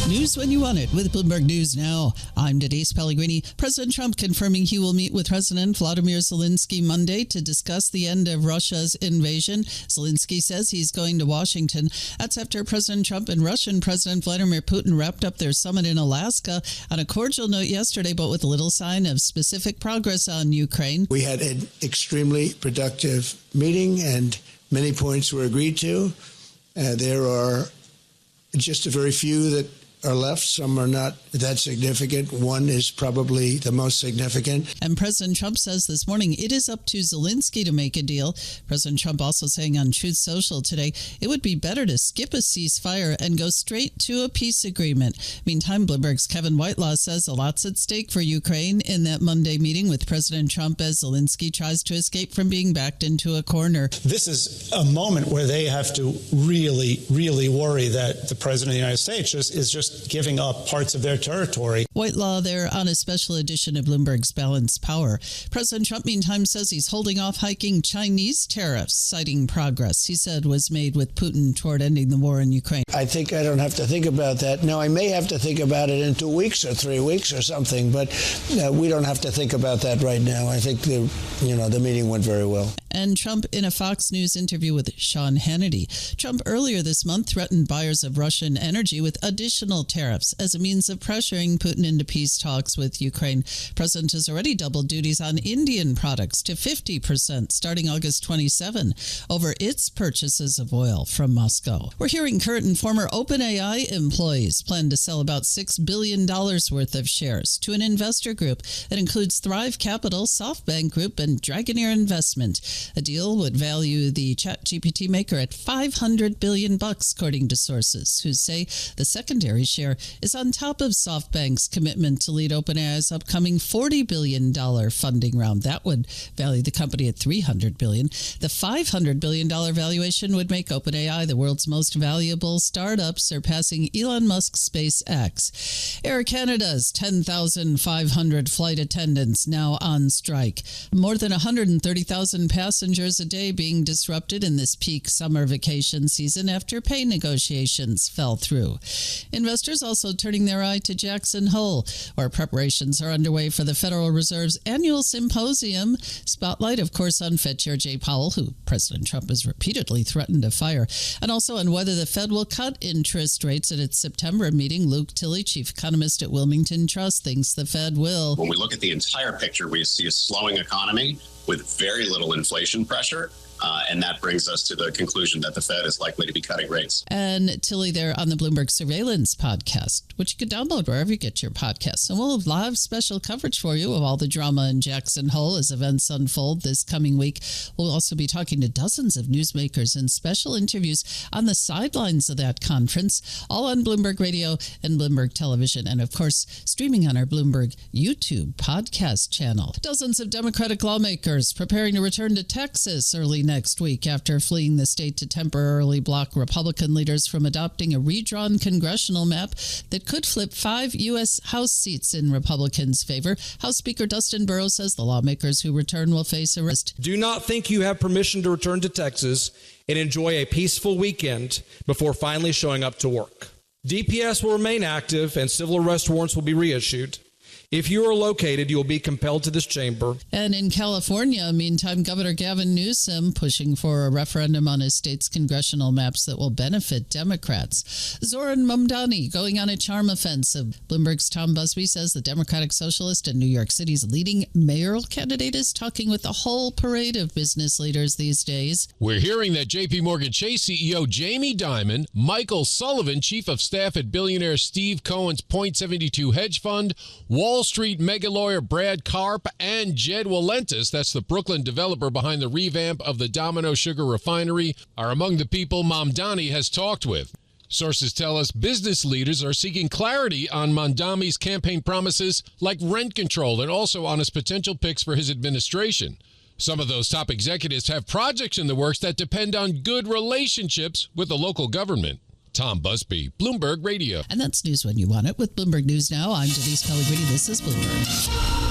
News when you want it with Bloomberg News Now. I'm Denise Pellegrini. President Trump confirming he will meet with President Vladimir Zelenskiy Monday to discuss the end of Russia's invasion. Zelensky says he's going to Washington. That's after President Trump and Russian President Vladimir Putin wrapped up their summit in Alaska on a cordial note yesterday, but with little sign of specific progress on Ukraine. We had an extremely productive meeting and many points were agreed to. There are just a very few that are left. Some are not that significant. One is probably the most significant. And President Trump says this morning it is up to Zelensky to make a deal. President Trump also saying on Truth Social today it would be better to skip a ceasefire and go straight to a peace agreement. Meantime, Bloomberg's Kevin Whitelaw says a lot's at stake for Ukraine in that Monday meeting with President Trump as Zelensky tries to escape from being backed into a corner. This is a moment where they have to really, really worry that the President of the United States is just giving up parts of their territory. Whitelaw there on a special edition of Bloomberg's Balanced Power. President Trump, meantime, says he's holding off hiking Chinese tariffs, citing progress he said was made with Putin toward ending the war in Ukraine. I think I don't have to think about that. No, I may have to think about it in 2 weeks or 3 weeks or something, but we don't have to think about that right now. I think the meeting went very well. And Trump in a Fox News interview with Sean Hannity. Trump earlier this month threatened buyers of Russian energy with additional tariffs as a means of pressuring Putin into peace talks with Ukraine. President has already doubled duties on Indian products to 50% starting August 27 over its purchases of oil from Moscow. We're hearing current and former OpenAI employees plan to sell about $6 billion worth of shares to an investor group that includes Thrive Capital, SoftBank Group, and Dragoneer Investment. A deal would value the ChatGPT maker at $500 billion, according to sources who say the secondary share is on top of SoftBank's commitment to lead OpenAI's upcoming $40 billion funding round. That would value the company at $300 billion. The $500 billion valuation would make OpenAI the world's most valuable startup, surpassing Elon Musk's SpaceX. Air Canada's 10,500 flight attendants now on strike. More than 130,000 passengers a day being disrupted in this peak summer vacation season after pay negotiations fell through. Investors also turning their eye to Jackson Hole, where preparations are underway for the Federal Reserve's annual symposium. Spotlight, of course, on Fed Chair Jay Powell, who President Trump has repeatedly threatened to fire, and also on whether the Fed will cut interest rates at its September meeting. Luke Tilley, chief economist at Wilmington Trust, thinks the Fed will. When we look at the entire picture, we see a slowing economy with very little inflation pressure. And that brings us to the conclusion that the Fed is likely to be cutting rates. And Tilley there on the Bloomberg Surveillance podcast, which you can download wherever you get your podcasts. And we'll have live special coverage for you of all the drama in Jackson Hole as events unfold this coming week. We'll also be talking to dozens of newsmakers and special interviews on the sidelines of that conference, all on Bloomberg Radio and Bloomberg Television, and of course, streaming on our Bloomberg YouTube podcast channel. Dozens of Democratic lawmakers preparing to return to Texas early next week after fleeing the state to temporarily block Republican leaders from adopting a redrawn congressional map that could flip 5 U.S. House seats in Republicans' favor. House Speaker Dustin Burrows says the lawmakers who return will face arrest. Do not think you have permission to return to Texas and enjoy a peaceful weekend before finally showing up to work. DPS will remain active and civil arrest warrants will be reissued. If you are located, you will be compelled to this chamber. And in California, meantime, Governor Gavin Newsom pushing for a referendum on his state's congressional maps that will benefit Democrats. Zoran Mamdani going on a charm offensive. Bloomberg's Tom Busby says the Democratic Socialist and New York City's leading mayoral candidate is talking with the whole parade of business leaders these days. We're hearing that J.P. Morgan Chase CEO Jamie Dimon, Michael Sullivan, chief of staff at billionaire Steve Cohen's Point72 hedge fund, Wall Street mega lawyer Brad Karp, and Jed Walentis, that's the Brooklyn developer behind the revamp of the Domino Sugar Refinery, are among the people Mamdani has talked with. Sources tell us business leaders are seeking clarity on Mamdani's campaign promises like rent control and also on his potential picks for his administration. Some of those top executives have projects in the works that depend on good relationships with the local government. Tom Busby, Bloomberg Radio. And that's news when you want it with Bloomberg News Now. I'm Denise Pellegrini. This is Bloomberg.